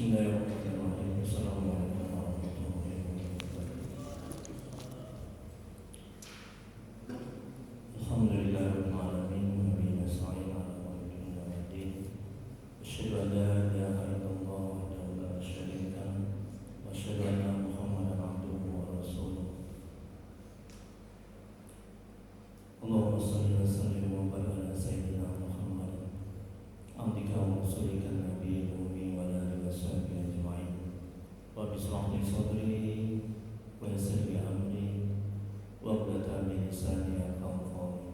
Bismillahirrahmanirrahim. Assalamualaikum warahmatullahi wabarakatuh. Alhamdulillahirabbil alamin wa bihi nasta'in 'ala umuri dunya waddin. Asyhadu an la ilaha illallah wahdahu la syarika lahu wa asyhadu anna Muhammadan 'abduhu wa rasuluh. Allahumma shalli wa sallim wa barik ala sayyidina Muhammad abdika wa rasulika nabiyil ummi wa ala alihi washabihi ajma'in. Rabbi shrah li sadri wa yassir li amri wahlul min lisani yafqahu qawli.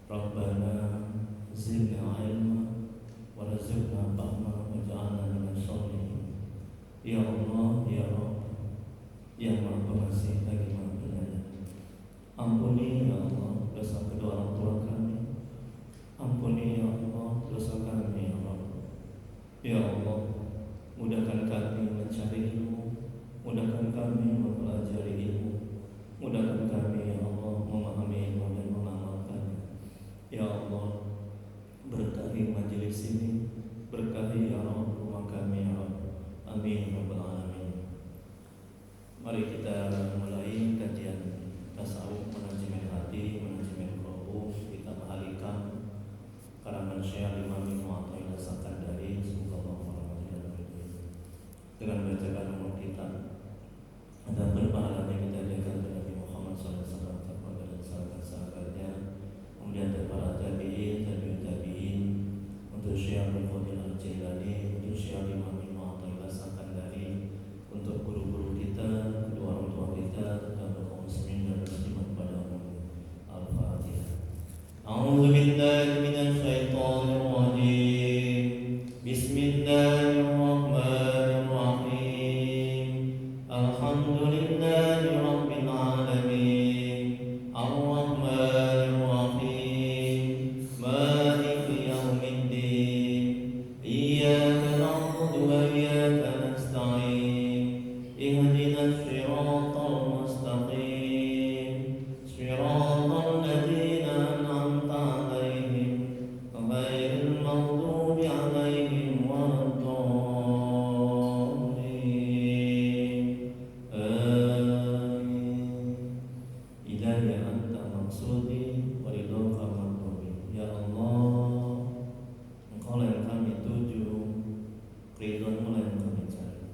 Rabbana zidna ilma warzuqna fahma waj'alna minasy sholihin. Ya Allah, ya Rabb, yang Maha Pengasih lagi Maha Penyayang, ampuni ya Allah dosa kedua orang tua kami. Ampuni ya Allah dosa kami ya Rabb. Ya Allah, mudahkan kami mencari ilmu, mudahkan kami mempelajari ilmu, mudahkan kami ya Allah memahami ilmu dan mengamalkannya. Ya Allah, berkahi majelis ini, berkahi ya Rabb rumah kami ya Rabb. Amin ya rabbal alamin. Mari kita mulai kajian tasawuf, manajemen hati, manajemen qalbu, kitab Al-Hikam karangan Syekh Imam Ibnu Athaillah Sakandari. Semoga Allah merahmati dengan bacakan umum kitab. Ada berpahala yang kita ajarkan kepada Nabi Muhammad SAW dan sahabat-sahabatnya, kemudian dari para tabi'in, tabi'ut tabi'in, untuk Syekh Abdul Qadir Al-Jailani, untuk Syekh Imam Ibnu Athaillah Sakandari, untuk guru-guru kita, kedua orang tua kita, dan kaum muslimin dan muslimat pada umumnya. Al-Fatihah. A'udzu billahi minasy syaithanir rajim. Bismillahirrahmanirrahim. Alhamdulillahi rabbil alamin. Ar-Rahmanir Rahim. Maliki yaumiddin. Iyyaka na'budu wa iyyaka nasta'in. Ihdinas siratal mustaqim. Siratal ladzina an'amta 'alaihim ghairil maghdubi 'alaihim waladdallin. Amin. Ilahi anta maqsudi wa ridhoka maqsudi. Ya Allah, Engkau yang kami tuju, ridhomu yang kami cari.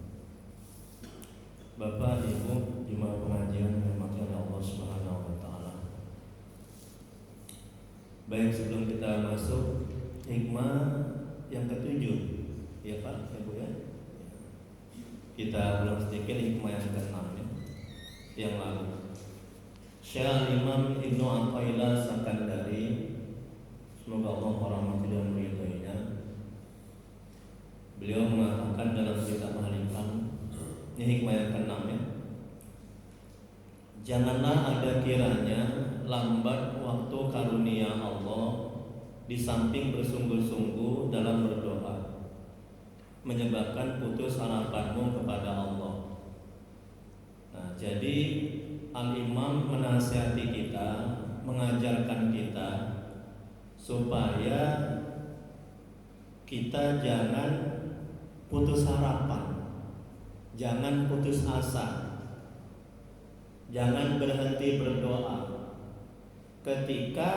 Bapak, Ibu, jemaah pengajian yang dirahmati oleh Allah Subhanahu wa taala. Baik, sebelum kita masuk hikmah yang ketujuh, ya Pak, ya Bu ya. Kita ulang sedikit hikmah yang ke-6 ya, yang lalu. Syekh Imam Ibnu Athaillah Sakandari, semoga Allah merahmati dan meridhoinya. Beliau mengatakan dalam kitab Al-Hikam, ini hikmah yang ke-6 ya. Janganlah ada kiranya lambat waktu karunia Allah di samping bersungguh-sungguh dalam berdoa, menyebabkan putus harapanmu kepada Allah. Nah, jadi Al-Imam menasihati kita, mengajarkan kita supaya kita jangan putus harapan, jangan putus asa, jangan berhenti berdoa ketika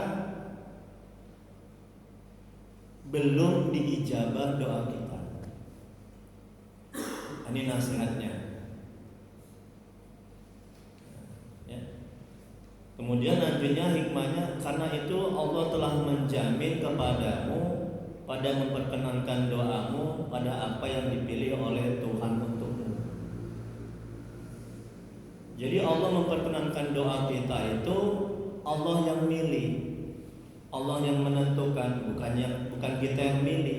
belum diijabah doa kita. Ini nasihatnya ya. Kemudian nantinya hikmahnya, karena itu Allah telah menjamin kepadamu pada memperkenankan doamu pada apa yang dipilih oleh Tuhan untukmu. Jadi Allah memperkenankan doa kita itu Allah yang milih, Allah yang menentukan, bukan kita yang milih.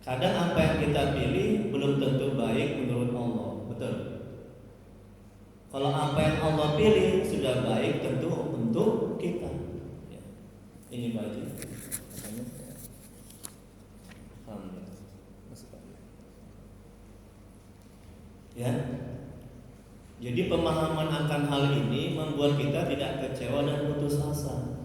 Kadang apa yang kita pilih belum tentu baik menurut Allah, betul. Kalau apa yang Allah pilih sudah baik tentu untuk kita. Ya. Ini baju. Ya. Jadi pemahaman akan hal ini membuat kita tidak kecewa dan putus asa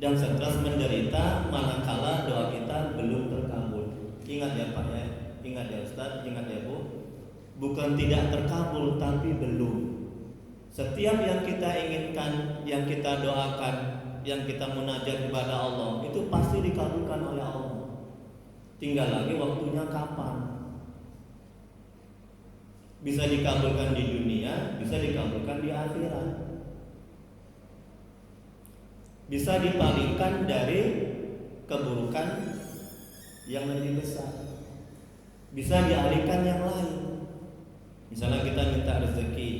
dan stres menderita manakala doa kita belum terkabul. Ingat ya Pak ya, Ingat ya Ustaz, ingat ya Bu. Bukan tidak terkabul, tapi belum. Setiap yang kita inginkan, yang kita doakan, yang kita munajat kepada Allah, itu pasti dikabulkan oleh Allah. Tinggal lagi waktunya kapan. Bisa dikabulkan di dunia, bisa dikabulkan di akhirat. Bisa dipalingkan dari keburukan yang lebih besar. Bisa dialihkan yang lain. Misalnya kita minta rezeki.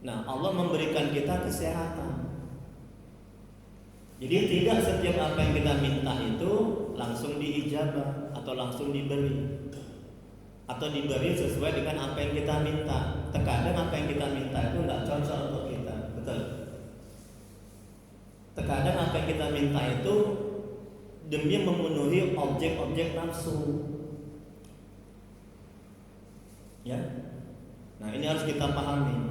Nah, Allah memberikan kita kesehatan. Jadi tidak setiap apa yang kita minta itu langsung diijabah atau langsung diberi. Atau diberi sesuai dengan apa yang kita minta. Terkadang apa yang kita minta itu nggak cocok untuk kita. Betul. Terkadang apa yang kita minta itu demi memenuhi objek-objek nafsu. Ya. Nah, ini harus kita pahami.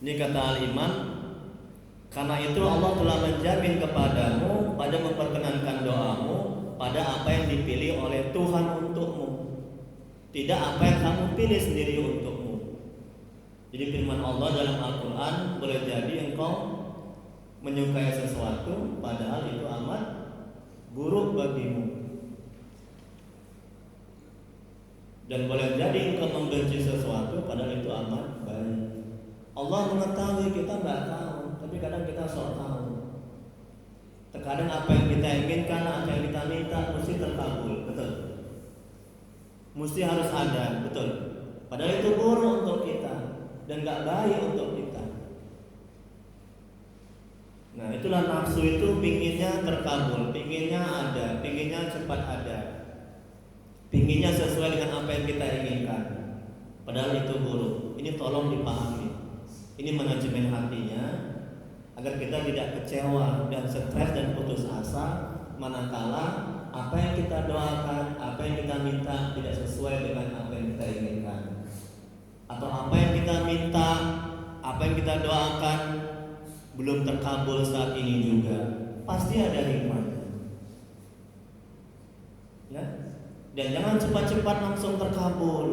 Ini kata Al-Imam, karena itu Allah telah menjamin kepadamu pada memperkenankan doamu pada apa yang dipilih oleh Tuhan untukmu, tidak apa yang kamu pilih sendiri untukmu. Jadi firman Allah dalam Al-Quran, boleh jadi engkau menyukai sesuatu padahal itu amat buruk bagimu. Dan boleh jadi engkau membenci sesuatu padahal itu amat baik. Allah mengetahui, kita nggak tahu, tapi kadang kita sok tahu. Terkadang apa yang kita inginkan, apa yang kita minta mesti terkabul, betul. Mesti harus ada, betul. Padahal itu buruk untuk kita dan nggak baik untuk kita. Nah, itulah nafsu itu pinginnya terkabul, pinginnya ada, pinginnya cepat ada. Pinginnya sesuai dengan apa yang kita inginkan. Padahal itu buruk. Ini tolong dipahami. Ini manajemen hatinya agar kita tidak kecewa dan stres dan putus asa manakala apa yang kita doakan, apa yang kita minta tidak sesuai dengan apa yang kita inginkan. Atau apa yang kita minta, apa yang kita doakan belum terkabul saat ini juga. Pasti ada hikmahnya. Ya. Dan jangan cepat-cepat langsung terkabul.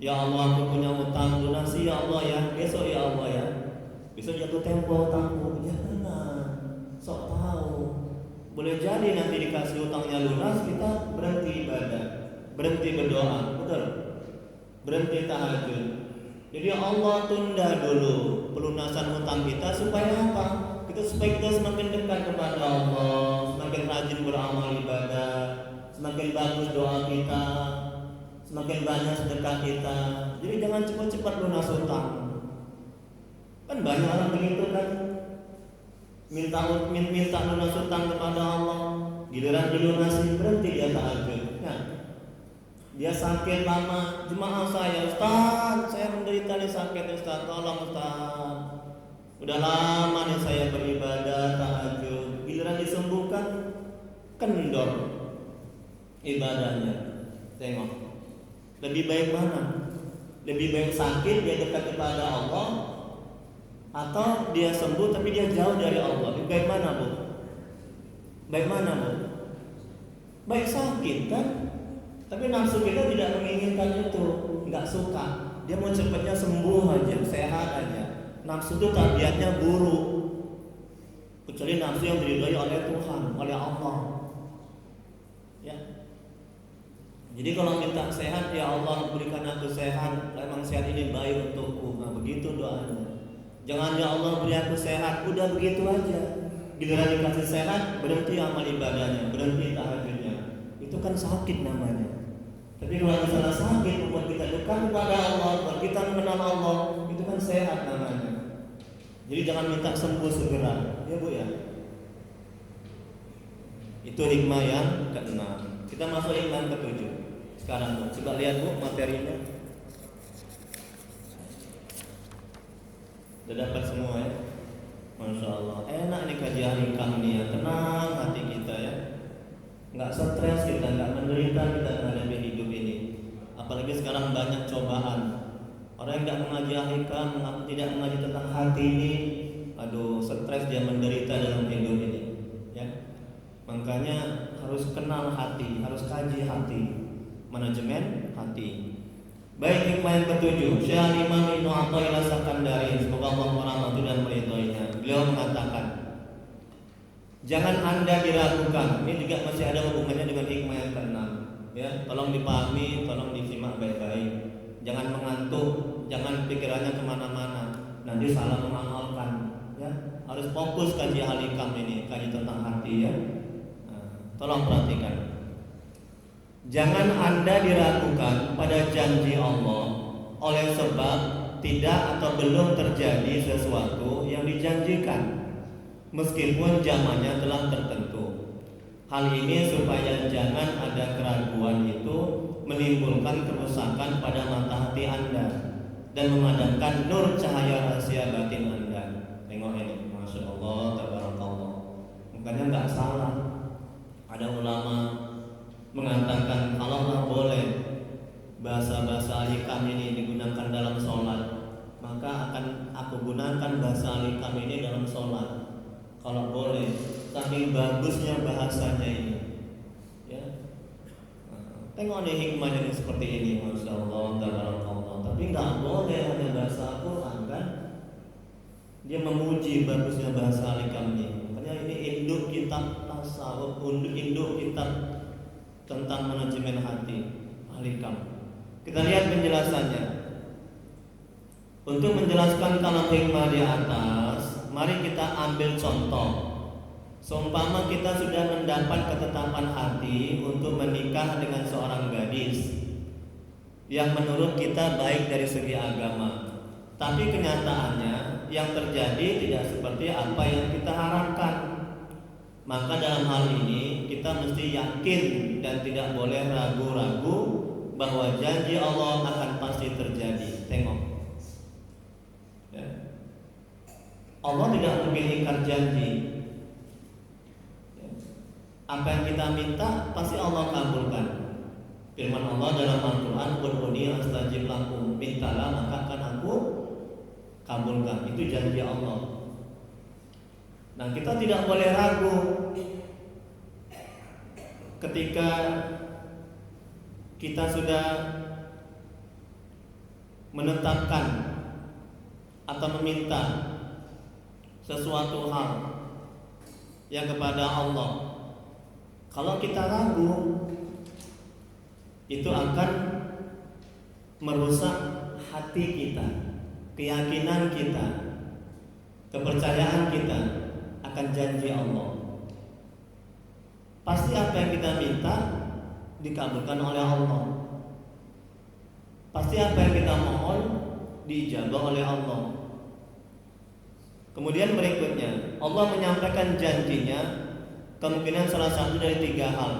Ya Allah, aku punya utang, lunasi ya Allah ya. Besok ya Allah ya. Besok jatuh tempo utangku. Jangan sok tahu. Boleh jadi nanti dikasih utangnya lunas, kita berhenti ibadah, berhenti berdoa, betul? Berhenti tahajud. Jadi Allah tunda dulu pelunasan utang kita supaya apa? Supaya kita semakin dekat kepada Allah, semakin rajin beramal ibadah, semakin bagus doa kita, semakin banyak sedekah kita. Jadi jangan cepat-cepat lunas utang. Kan banyak orang begitu kan, minta lunas utang kepada Allah, giliran dilunasi berhenti dia tahajud. Nah, dia sakit lama, jemaah saya, Ustaz, saya menderita nih sakit Ustaz, tolong Ustaz. Udah lama nih saya beribadah tahajud, giliran disembuhkan kendor ibadahnya. Tengok, lebih baik mana? Lebih baik sakit dia dekat kepada Allah, atau dia sembuh tapi dia jauh dari Allah? Lebih baik mana Bu? Baik mana Bu? Baik sakit kan? Tapi nafsu kita tidak menginginkan itu, nggak suka. Dia mau cepatnya sembuh aja, sehat aja. Nafsu itu tabiatnya buruk, kecuali nafsu yang diridhoi oleh Tuhan, oleh Allah. Ya. Jadi kalau minta sehat, ya Allah berikan aku sehat. Memang sehat ini baik untukku. Nah begitu doanya. Jangan ya Allah beri aku sehat, udah begitu aja. Giliran dikasih sehat, berhenti amal ibadahnya, berhenti tahajudnya. Itu kan sakit namanya. Tapi kalau misalnya sakit membuat kita dekat kepada Allah, membuat kita mengenal Allah, itu kan sehat namanya. Jadi jangan minta sembuh segera, ya Bu ya. Itu hikmah yang ke-6. Kita masuk hikmah ke-7. Sekarang Bu, coba lihat Bu materinya. Sudah dapat semua ya. Masya Allah, enak nih kajian hikam nih ya. Tenang hati kita ya. Nggak stres kita, nggak menderita kita menghadapi hidup ini. Apalagi sekarang banyak cobaan. Orang yang nggak mengaji hikam, tidak mengaji tentang hati ini, aduh stres dia menderita dalam hidup ini. Ya, Makanya harus kenal hati, harus kaji hati, manajemen hati. Baik, hikmah yang ketujuh, Syekh Imam Ibnu Athaillah Sakandari, semoga Allah merahmati dan meridhoinya. Beliau mengatakan, jangan Anda diragukan. Ini juga masih ada hubungannya dengan hikmah yang keenam. Ya, tolong dipahami, tolong disimak baik-baik. Jangan mengantuk, jangan pikirannya kemana-mana, nanti salah mengamalkan. Ya, harus fokus kaji al-hikam ini, kaji tentang hati ya. Tolong perhatikan. Jangan Anda diragukan pada janji Allah oleh sebab tidak atau belum terjadi sesuatu yang dijanjikan, meskipun zamannya telah tertentu. Hal ini supaya jangan ada keraguan itu menimbulkan kerusakan pada mata hati Anda dan memadamkan nur cahaya rahasia batin Anda. Tengok ini, Masya Allah, tabarakallah. Makanya nggak salah. Ada ulama mengatakan kalaulah boleh bahasa-bahasa al-hikam ini digunakan dalam sholat, maka akan aku gunakan bahasa al-hikam ini dalam sholat kalau boleh. Tapi bagusnya bahasanya ini ya. Tengok nih hikmahnya ini seperti ini, Masya Allah, tabarakallah. Tapi nggak boleh hanya bahasa Al-Quran kan. Dia memuji bagusnya bahasa al-hikam ini. Makanya ini induk kitab tasawuf, induk kitab tentang manajemen hati al-hikam. Kita lihat penjelasannya. Untuk menjelaskan kalam hikmah di atas, mari kita ambil contoh. Seumpama kita sudah mendapat ketetapan hati untuk menikah dengan seorang gadis yang menurut kita baik dari segi agama, tapi kenyataannya yang terjadi tidak seperti apa yang kita harapkan. Maka dalam hal ini kita mesti yakin dan tidak boleh ragu-ragu bahwa janji Allah akan pasti terjadi. Tengok ya. Allah tidak mungkin ingkar janji ya. Apa yang kita minta pasti Allah kabulkan. Firman Allah dalam Al-Quran, "Ud'uni astajib lakum", mintalah maka akan aku kabulkan. Itu janji Allah. Nah, kita tidak boleh ragu ketika kita sudah menetapkan atau meminta sesuatu hal yang kepada Allah. Kalau kita ragu, itu akan merusak hati kita, keyakinan kita, kepercayaan kita akan janji Allah. Pasti apa yang kita minta dikabulkan oleh Allah. Pasti apa yang kita mohon diijabah oleh Allah. Kemudian berikutnya, Allah menyampaikan janjinya kemungkinan salah satu dari 3 hal.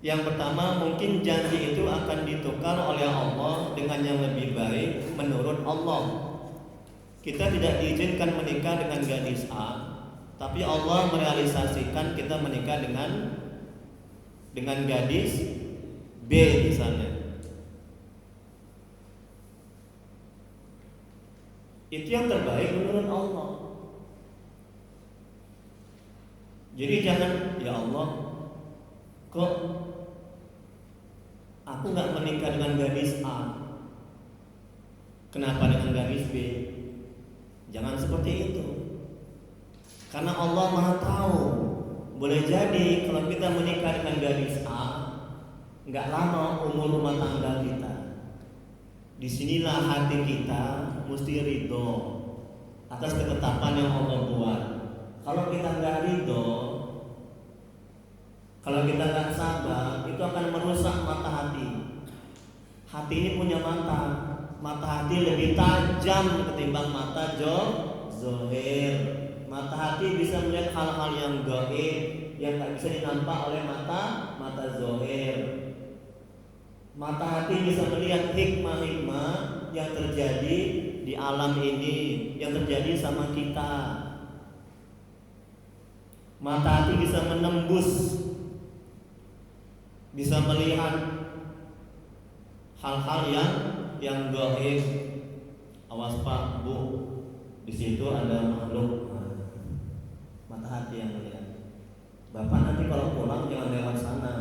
Yang pertama, mungkin janji itu akan ditukar oleh Allah dengan yang lebih baik menurut Allah. Kita tidak diizinkan menikah dengan gadis A, tapi Allah merealisasikan kita menikah dengan gadis B misalnya. Itu yang terbaik menurut Allah. Jadi jangan, ya Allah, kok aku gak menikah dengan gadis A, kenapa dengan gadis B? Jangan seperti itu. Karena Allah Maha tahu. Boleh jadi kalau kita menikah dengan gadis A, nggak lama umur rumah tangga kita. Disinilah hati kita mesti ridho atas ketetapan yang Allah buat. Kalau kita nggak ridho, kalau kita nggak sabar, itu akan merusak mata hati. Hati ini punya mata. Mata hati lebih tajam ketimbang mata zohir. Mata hati bisa melihat hal-hal yang gaib yang tak bisa dinampak oleh mata zohir. Mata hati bisa melihat hikmah-hikmah yang terjadi di alam ini, yang terjadi sama kita. Mata hati bisa menembus, bisa melihat hal-hal yang gaib. Awas Pak, Bu, di situ ada makhluk. Mata hati yang melihat. Bapak nanti kalau pulang jangan lewat sana,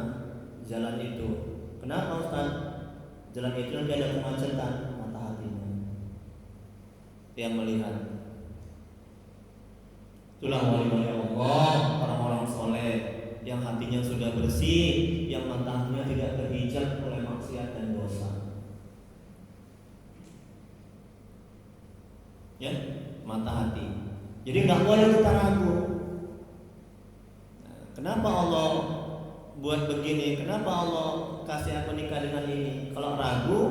jalan itu. Kenapa Ustaz? Jalan itu nanti ada kemacetan. Mata hatinya yang melihat. Itulah wali-wali Allah, orang-orang soleh yang hatinya sudah bersih, yang matanya tidak terhijab oleh maksiat dan dosa. Ya, mata hati. Jadi nggak boleh kita ragu. Kenapa Allah buat begini? Kenapa Allah kasih aku nikah dengan ini? Kalau ragu,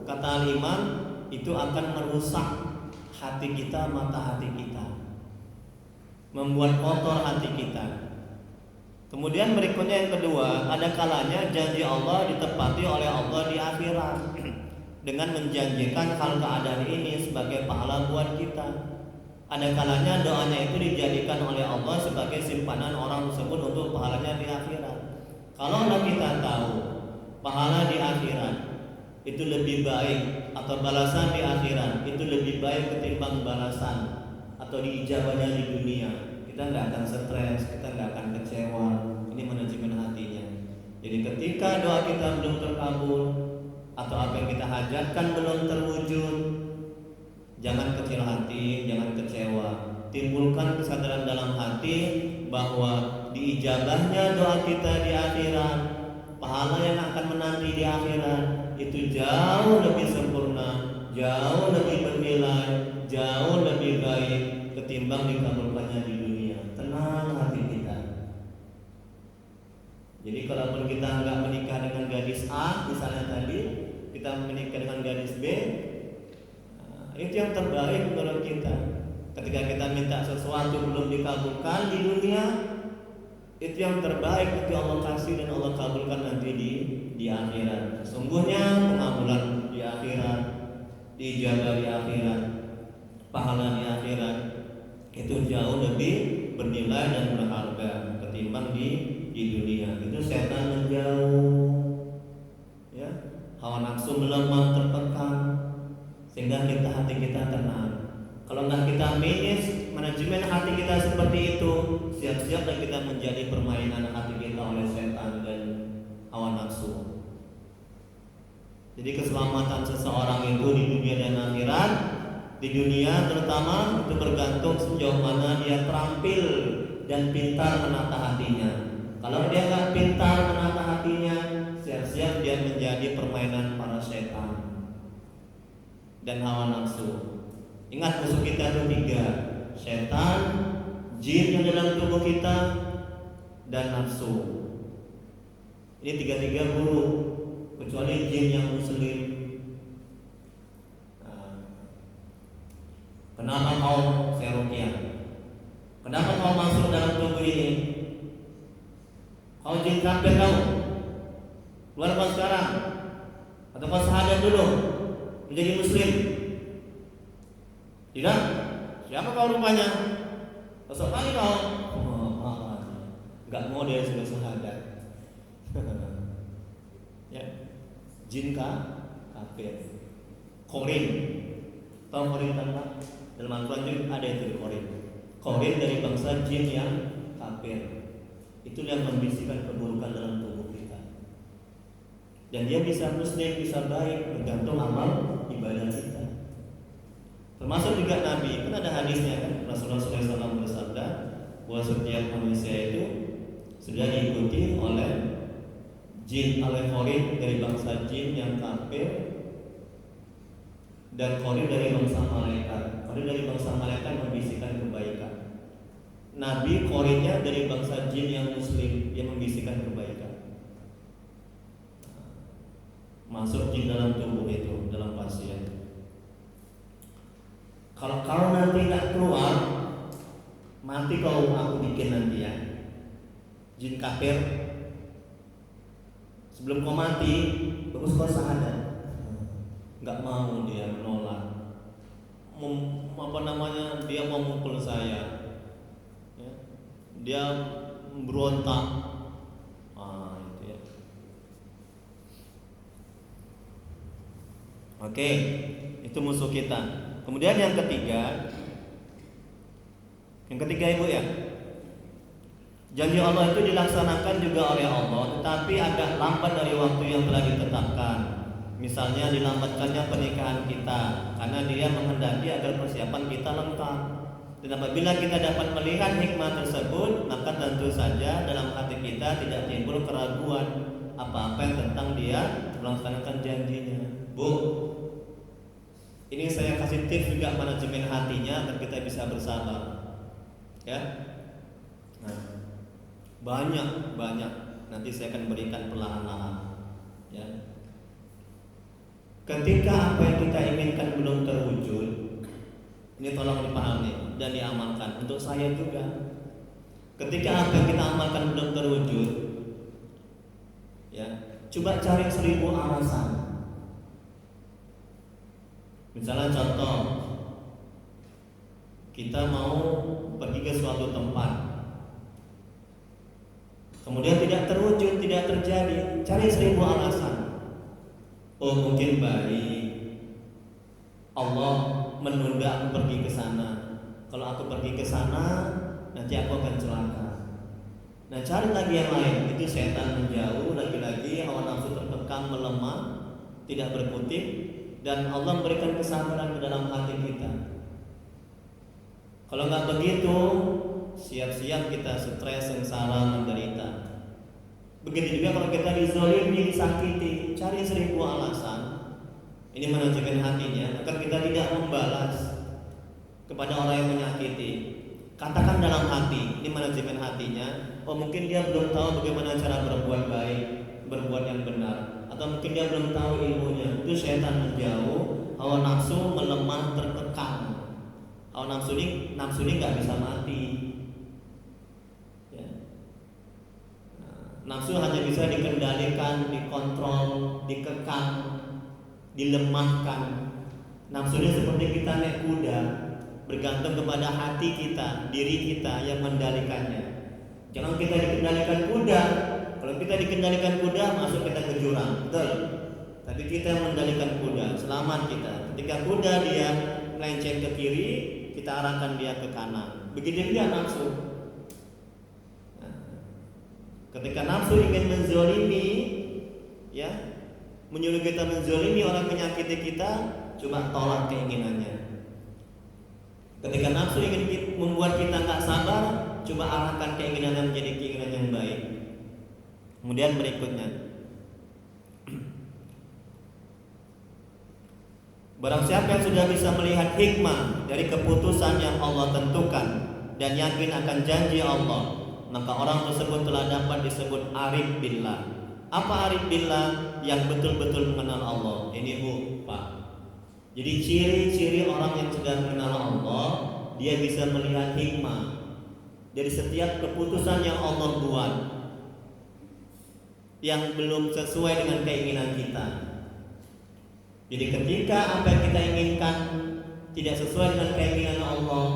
kata al-Imam, itu akan merusak hati kita, mata hati kita, membuat kotor hati kita. Kemudian berikutnya yang kedua, ada kalanya janji Allah ditepati oleh Allah di akhirat dengan menjanjikan hal keadaan ini sebagai pahala buat kita. Ada kalanya doanya itu dijadikan oleh Allah sebagai simpanan orang tersebut untuk pahalanya di akhirat. Kalau kita tahu pahala di akhirat itu lebih baik, atau balasan di akhirat itu lebih baik ketimbang balasan atau diijabahnya di dunia, kita nggak akan stres, kita nggak akan kecewa. Ini manajemen hatinya. Jadi ketika doa kita belum terkabul atau apa yang kita hajatkan belum terwujud, jangan kecil hati, jangan kecewa. Timbulkan kesadaran dalam hati bahwa diijabahnya doa kita di akhirat, pahala yang akan menanti di akhirat itu jauh lebih sempurna, jauh lebih bernilai, jauh lebih baik ketimbang dikabulkannya di dunia. Tenang hati kita. Jadi kalaupun kita nggak menikah dengan gadis A, misalnya tadi, kita menikah dengan gadis B, itu yang terbaik menurut kita. Ketika kita minta sesuatu belum dikabulkan di dunia, itu yang terbaik itu Allah kasih dan Allah kabulkan nanti di akhirat. Sesungguhnya pengabulan di akhirat, diijabah di akhirat, pahala di akhirat itu jauh lebih bernilai dan berharga ketimbang di dunia. Itu setan menjauh, ya, hawa nafsu melemah tertekan, sehingga hati kita tenang. Kalau nggak kita manage manajemen hati kita seperti itu, siap-siaplah kita menjadi permainan hati kita oleh setan dan hawa nafsu. Jadi keselamatan seseorang itu di dunia dan akhirat, di dunia terutama itu bergantung sejauh mana dia terampil dan pintar menata hatinya. Kalau dia nggak pintar menata hatinya, siap-siap dia menjadi permainan para setan dan hawa nafsu. Ingat musuh kita itu 3, setan, jin yang dalam tubuh kita, dan nafsu. Ini 3 buruk, kecuali jin yang muslim. Kenapa kau serukiah? Kenapa kau masuk dalam tubuh ini? Kau jin kafir kau, keluar kau sekarang, atau kau syahadat dulu menjadi muslim. Tidak? Siapa kau rupanya? Besok kali kau nggak mau dia sudah syahadat. Ya, jin kafir. Korin, tahu korin tanpa? Dalam Al-Quran juga ada itu korin. Korin dari bangsa jin yang kafir. Itu yang membisikkan keburukan dalam tubuh kita. Dan dia bisa muslim, bisa baik, bergantung amal ibadah kita. Termasuk juga Nabi, kan ada hadisnya kan, Rasulullah SAW bersabda bahwa setiap manusia itu sudah diikuti oleh jin, oleh korin dari bangsa jin yang kafir dan korin dari bangsa malaikat. Korin dari bangsa malaikat membisikkan kebaikan. Nabi korinnya dari bangsa jin yang muslim yang membisikkan kebaikan. Masuk jin dalam tubuh itu, dalam pasien. Kalau kau nanti nggak keluar, mati kau aku bikin nanti ya, jin kafir. Sebelum kau mati, bagus kau syahadat. Nggak mau dia, menolak. Dia mau mukul saya, ya. Dia berontak. Itu ya. Oke, itu musuh kita. Kemudian yang ketiga ibu ya, Janji Allah itu dilaksanakan juga oleh Allah, tetapi agak lambat dari waktu yang telah ditetapkan. Misalnya dilambatkannya pernikahan kita karena dia menghendaki agar persiapan kita lengkap. Dan apabila kita dapat melihat hikmah tersebut, maka tentu saja dalam hati kita tidak timbul keraguan apa-apa yang tentang dia melaksanakan janjinya. Bu, ini saya kasih tips juga manajemen hatinya agar kita bisa bersabar. Ya. Nah, banyak. Nanti saya akan berikan perlahan-lahan. Ya. Ketika apa yang kita inginkan belum terwujud, ini tolong dipahami dan diamalkan untuk saya juga. Ketika apa yang kita amalkan belum terwujud, ya, coba cari 1000 alasan. Misalnya contoh, kita mau pergi ke suatu tempat, kemudian tidak terwujud, tidak terjadi, cari 1000 alasan. Oh, mungkin baik Allah menunda aku pergi ke sana. Kalau aku pergi ke sana, nanti aku akan celaka. Nah, cari lagi yang lain. Itu setan menjauh, lagi-lagi hawa nafsu terkekang, melemah, tidak berkutik, dan Allah memberikan kesabaran ke dalam hati kita. Kalau nggak begitu, siap-siap kita stres, sengsara, menderita. Begitu juga kalau kita dizalimi, disakiti, cari 1000 alasan. Ini manajemen hatinya agar kita tidak membalas kepada orang yang menyakiti. Katakan dalam hati, ini manajemen hatinya. Oh, mungkin dia belum tahu bagaimana cara berbuat baik, berbuat yang benar, atau mungkin dia belum tahu ilmunya. Itu setan menjauh, hawa nafsu melemah, tertekan. Hawa nafsu ini nggak bisa mati. Nafsu hanya bisa dikendalikan, dikontrol, dikekang, dilemahkan. Nafsu ini seperti kita naik kuda, bergantung kepada hati kita, diri kita yang mengendalikannya. Jangan kita dikendalikan kuda. Kalau kita dikendalikan kuda, masuk kita ke jurang, betul. Tapi kita yang mengendalikan kuda, selamat kita. Ketika kuda dia melenceng ke kiri, kita arahkan dia ke kanan. Begitu dia nafsu. Ketika nafsu ingin menzolimi, ya, menyuruh kita menzolimi orang menyakiti kita, coba tolak keinginannya. Ketika nafsu ingin membuat kita nggak sabar, coba arahkan keinginannya menjadi keinginan yang baik. Kemudian berikutnya, barang siapa yang sudah bisa melihat hikmah dari keputusan yang Allah tentukan dan yakin akan janji Allah, maka orang tersebut telah dapat disebut arif billah. Apa arif billah? Yang betul-betul mengenal Allah. Ini Pak. Jadi ciri-ciri orang yang sudah mengenal Allah, dia bisa melihat hikmah dari setiap keputusan yang Allah buat yang belum sesuai dengan keinginan kita. Jadi ketika apa yang kita inginkan tidak sesuai dengan keinginan Allah,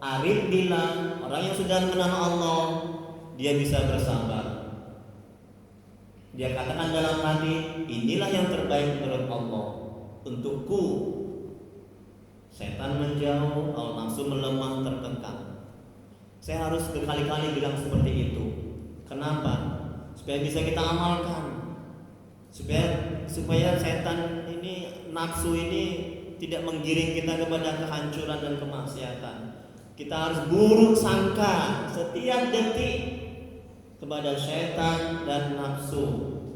arif billah, orang yang sudah mengenal Allah, dia bisa bersabar. Dia katakan dalam hati, inilah yang terbaik menurut Allah untukku. Setan menjauh, hawa nafsu melemah, tertekan. Saya harus berkali-kali bilang seperti itu. Kenapa? Supaya bisa kita amalkan. Supaya setan ini, nafsu ini tidak menggiring kita kepada kehancuran dan kemaksiatan. Kita harus buruk sangka setiap detik kepada setan dan nafsu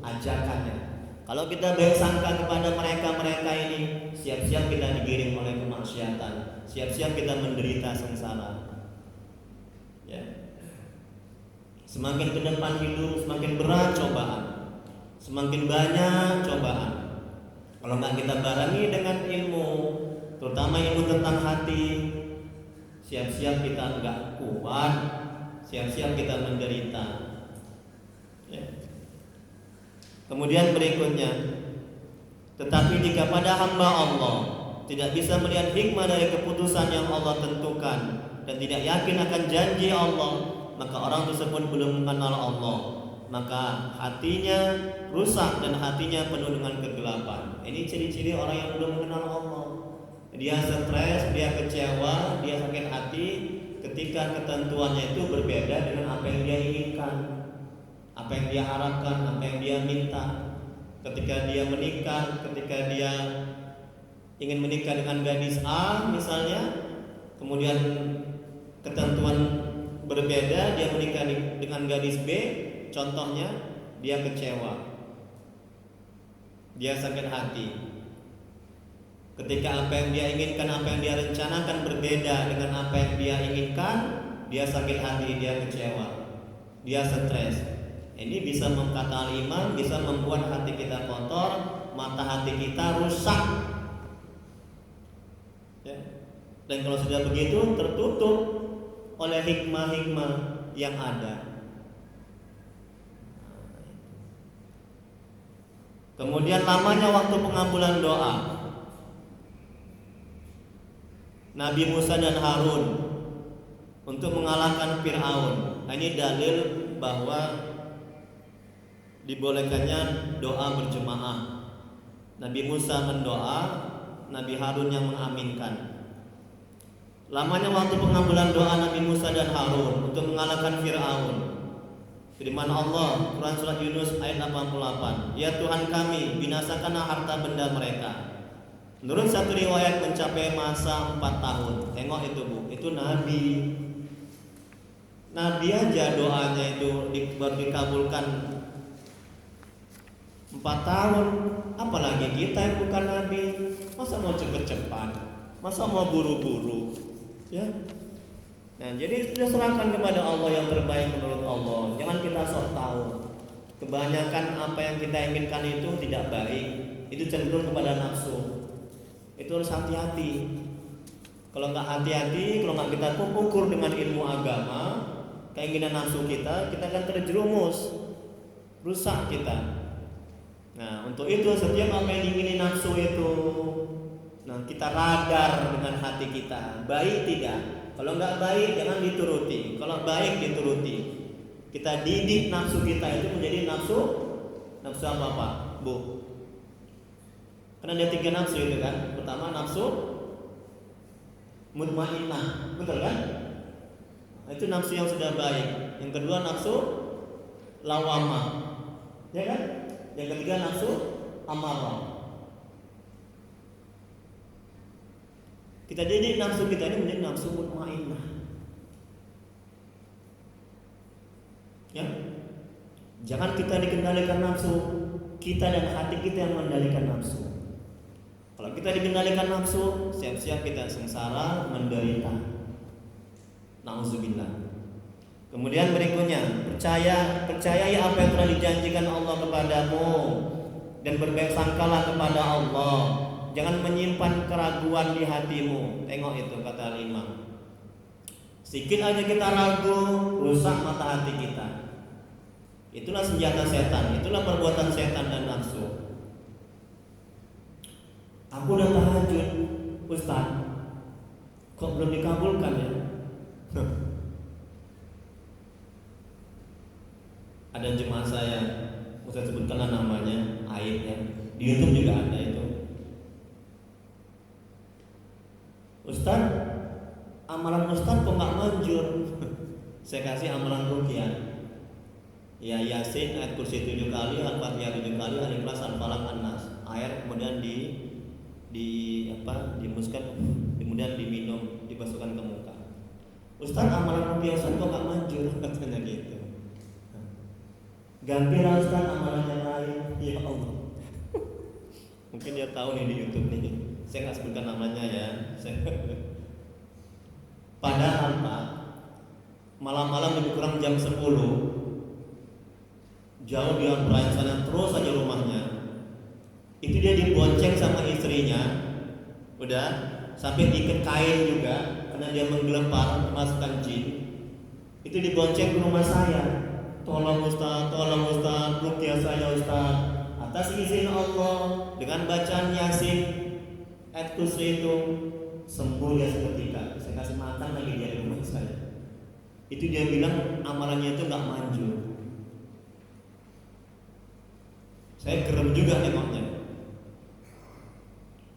ajakannya. Kalau kita baik sangka kepada mereka ini, siap-siap kita digiring oleh kemaksiatan, siap-siap kita menderita sengsara. Ya. Semakin ke depan hidup, semakin berat cobaan, semakin banyak cobaan. Kalau nggak kita barengi dengan ilmu, terutama ilmu tentang hati, siap-siap kita nggak kuat, siap-siap kita menderita. Ya. Kemudian berikutnya, tetapi jika pada hamba Allah tidak bisa melihat hikmah dari keputusan yang Allah tentukan dan tidak yakin akan janji Allah, maka orang tersebut belum mengenal Allah, maka hatinya rusak dan hatinya penuh dengan kegelapan. Ini ciri-ciri orang yang belum mengenal Allah. Dia stres, dia kecewa, dia sakit hati ketika ketentuannya itu berbeda dengan apa yang dia inginkan, apa yang dia harapkan, apa yang dia minta. Ketika dia menikah, ketika dia ingin menikah dengan gadis A misalnya, kemudian ketentuan berbeda, dia menikah dengan gadis B, contohnya dia kecewa, dia sakit hati. Ketika apa yang dia inginkan, apa yang dia rencanakan berbeda dengan apa yang dia inginkan, dia sakit hati, dia kecewa, dia stres. Ini bisa mengkata iman, bisa membuat hati kita kotor, mata hati kita rusak. Ya. Dan kalau sudah begitu, tertutup oleh hikmah-hikmah yang ada. Kemudian lamanya waktu pengabulan doa. Nabi Musa dan Harun untuk mengalahkan Fir'aun. Ini dalil bahwa dibolehkannya doa berjemaah. Nabi Musa mendoa, Nabi Harun yang mengaminkan. Lamanya waktu pengabulan doa Nabi Musa dan Harun untuk mengalahkan Fir'aun. Firman Allah, Quran Surat Yunus ayat 88, ya Tuhan kami, binasakanlah harta benda mereka. Menurut satu riwayat mencapai masa 4 tahun. Tengok itu Bu, itu Nabi. Nabi aja doanya itu baru dikabulkan 4 tahun. Apalagi kita yang bukan Nabi. Masa mau cepet-cepat, masa mau buru-buru, ya. Nah, jadi sudah serahkan kepada Allah yang terbaik menurut Allah. Jangan kita sok tahu. Kebanyakan apa yang kita inginkan itu tidak baik. Itu cenderung kepada nafsu. Itu harus hati-hati. Kalau nggak hati-hati, kalau nggak kita ukur dengan ilmu agama, keinginan nafsu kita akan terjerumus, rusak kita. Nah, untuk itu setiap apa yang diingini nafsu itu, nah kita radar dengan hati kita, baik tidak. Kalau nggak baik jangan dituruti. Kalau baik dituruti. Kita didik nafsu kita itu menjadi nafsu apa Pak? Bu. Karena ada 3 nafsu itu kan. Pertama nafsu mutmainnah, betul kan? Nah, itu nafsu yang sudah baik. Yang kedua nafsu lawamah, ya kan? Yang ketiga nafsu amarah. Kita didik nafsu kita ini menjadi nafsu mutmainnah. Ya. Jangan kita dikendalikan nafsu, kita dan hati kita yang mengendalikan nafsu. Kalau kita dikendalikan nafsu, siap-siap kita sengsara, menderita. Nauzubillah. Kemudian berikutnya, percayai apa yang telah dijanjikan Allah kepadamu dan berbaik sangkalah kepada Allah. Jangan menyimpan keraguan di hatimu. Tengok itu kata Imam. Sedikit aja kita ragu, rusak mata hati kita. Itulah senjata setan, itulah perbuatan setan dan nafsu. Aku udah tahajud, Ustaz, kok belum dikabulkan ya? Ada jemaah saya, saya sebutkanlah namanya, Aib ya. Di YouTube juga ada itu. Ustaz, amalan Ustaz kok nggak manjur? Saya kasih amalan ruqyah. Ya Yasin ayat kursi 7 kali, Al-Fatihah 7 kali, Al-Ikhlas, Al-Falaq, An-Nas. Air kemudian dimuskan, kemudian diminum, dibasuhkan ke muka. Ustaz, amalan ruqyah Ustaz kok nggak manjur? Katanya gitu. Gantilah Ustaz amalan yang lain. Ya Allah. Mungkin dia tahu nih di YouTube nih. Saya nggak sebutkan namanya ya. Padahal Pak, malam-malam lebih kurang jam 10, jauh dia berayat sana terus aja rumahnya. Itu dia dibonceng sama istrinya, udah sampai diikat kain juga karena dia menggelepar memasukkan jin. Itu dibonceng ke rumah saya. Tolong Ustaz, ruqyah saya Ustaz. Atas izin Allah dengan bacaan Yasin ayat kursi itu sembuh dia seketika. Saya kasih makan lagi dia di rumah saya. Itu dia bilang amalannya itu nggak manjur. Saya gerem juga nengoknya.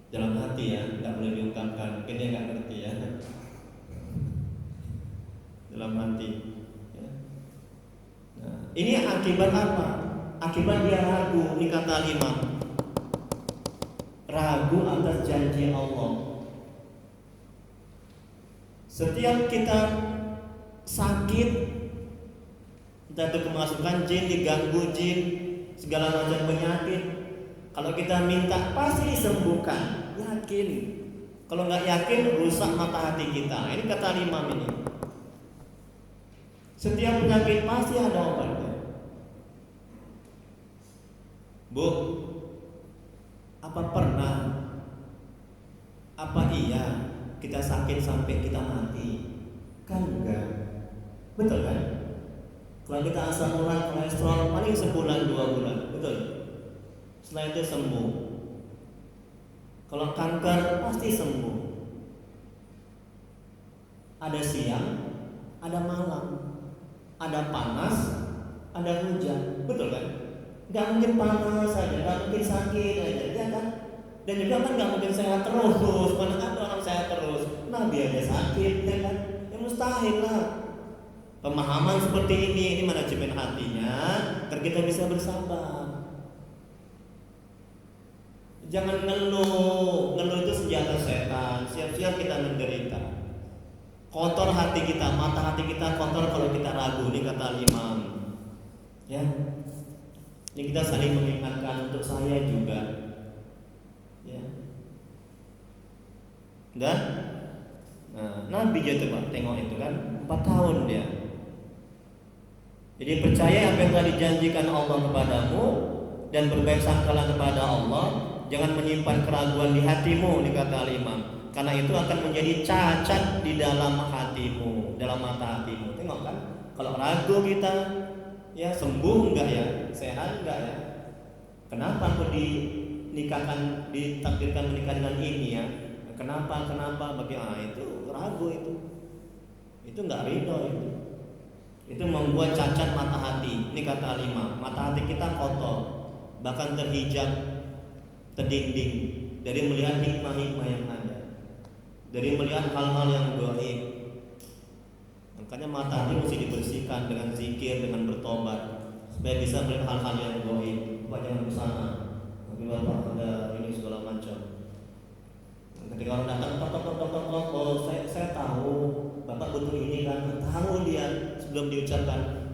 Dalam hati ya, nggak boleh diungkapkan. Mungkin dia nggak ngerti ya. dalam hati. Ya. Nah, ini akibat apa? Akibat dia ragu. Ini kata Imam, ragu atas janji Allah. Setiap kita sakit, entah itu kemasukan jin, diganggu jin, segala macam penyakit, kalau kita minta pasti disembuhkan, yakin. Kalau nggak yakin, rusak mata hati kita. Ini kata Imam ini. Setiap penyakit pasti ada obatnya. Bu, apa pernah, apa iya kita sakit sampai kita mati? Kan enggak, betul kan? Kalau kita asam urat, kolesterol paling sebulan 2 bulan, betul. Setelah itu sembuh. Kalau kanker pasti sembuh. Ada siang, ada malam, ada panas, ada hujan, betul kan? Gak mungkin panas saja, gak mungkin sakit aja, ya kan? Dan juga kan gak mungkin sehat terus. Mana ada orang sehat terus? Nabi aja sakit, ya kan? Ya mustahil lah. Pemahaman seperti ini manajemen hatinya, agar kita bisa bersabar. Jangan ngeluh itu senjata setan. Siap-siap kita menderita. Kotor hati kita, mata hati kita kotor kalau kita ragu. Ini kata Imam. Ya, ini kita saling mengingatkan untuk saya juga. Ya. Dan Nabi aja coba tengok itu kan 4 tahun dia. Jadi percaya apa yang telah dijanjikan Allah kepadamu dan berbaik sangkalah kepada Allah. Jangan menyimpan keraguan di hatimu, dikata Imam. Karena itu akan menjadi cacat di dalam hatimu, dalam mata hatimu. Tengok kan, kalau ragu kita, ya sembuh enggak ya, sehat enggak ya? Kenapa aku ditakdirkan menikah dengan ini ya? Kenapa bagi itu ragu itu enggak ridho itu membuat cacat mata hati. Ini kata Imam, mata hati kita kotor, bahkan terhijab, terdinding dari melihat hikmah-hikmah yang ada, dari melihat hal-hal yang gaib. Makanya mata hati mesti dibersihkan dengan zikir, dengan bertobat, supaya bisa melihat hal-hal yang gaib. Bapak jangan ke sana, tapi bapak ada ini segala macam. Ketika orang datang, oh saya tahu bapak butuh ini kan, tahu dia sebelum diucapkan.